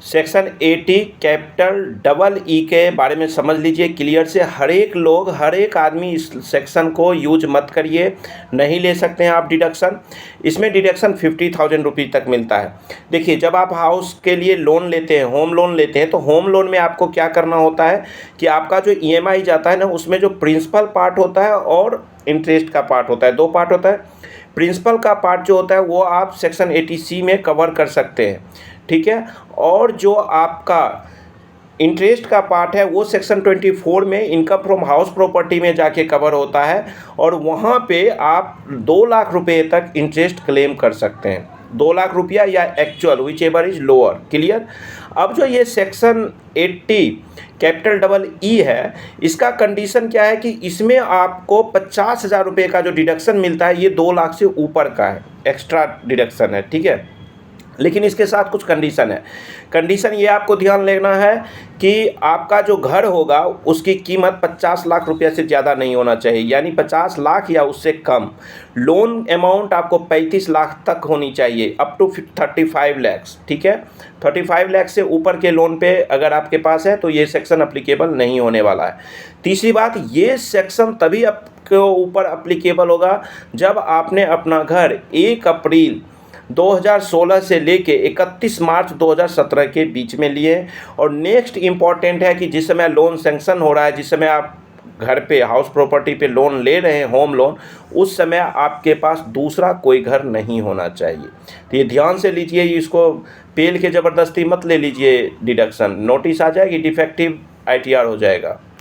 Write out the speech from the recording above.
Section 80 capital double E के बारे में समझ लीजिए क्लियर से। हर एक लोग, हर एक आदमी इस सेक्शन को यूज मत करिए, नहीं ले सकते हैं आप डिडक्शन। इसमें डिडक्शन 50,000 रुपीज़ तक मिलता है। देखिए, जब आप हाउस के लिए लोन लेते हैं, होम लोन लेते हैं, तो होम लोन में आपको क्या करना होता है कि आपका जो EMI जाता है ना, उसमें जो प्रिंसिपल पार्ट होता है और इंटरेस्ट का पार्ट होता है, दो पार्ट होता है। प्रिंसिपल का पार्ट जो होता है वो आप सेक्शन 80C में कवर कर सकते हैं, ठीक है। और जो आपका इंटरेस्ट का पार्ट है वो सेक्शन 24 में इनकम फ्रॉम हाउस प्रॉपर्टी में जाके कवर होता है, और वहाँ पे आप 2 लाख रुपए तक इंटरेस्ट क्लेम कर सकते हैं। 2 लाख रुपया या actual, which ever is lower. Clear. अब जो ये सेक्शन 80 कैपिटल डबल ई है, इसका कंडीशन क्या है कि इसमें आपको 50,000 रुपये का जो डिडक्शन मिलता है ये 2 लाख से ऊपर का है, एक्स्ट्रा डिडक्शन है, ठीक है। लेकिन इसके साथ कुछ कंडीशन है। कंडीशन ये आपको ध्यान लेना है कि आपका जो घर होगा उसकी कीमत 50 लाख रुपया से ज़्यादा नहीं होना चाहिए, यानी 50 लाख या उससे कम। लोन अमाउंट आपको 35 लाख तक होनी चाहिए, अप टू 35 लैक्स, ठीक है। 35 लाख से ऊपर के लोन पे अगर आपके पास है तो ये सेक्शन अप्लीकेबल नहीं होने वाला है। तीसरी बात, ये सेक्शन तभी आपके ऊपर अप्लीकेबल होगा जब आपने अपना घर 1 अप्रैल 2016 से लेके 31 मार्च 2017 के बीच में लिए। और नेक्स्ट इम्पॉर्टेंट है कि जिस समय लोन सैंक्शन हो रहा है, जिस समय आप घर पे, हाउस प्रॉपर्टी पे लोन ले रहे हैं, होम लोन, उस समय आपके पास दूसरा कोई घर नहीं होना चाहिए। तो ये ध्यान से लीजिए, इसको पेल के ज़बरदस्ती मत ले लीजिए डिडक्शन, नोटिस आ जाएगी, डिफेक्टिव ITR हो जाएगा।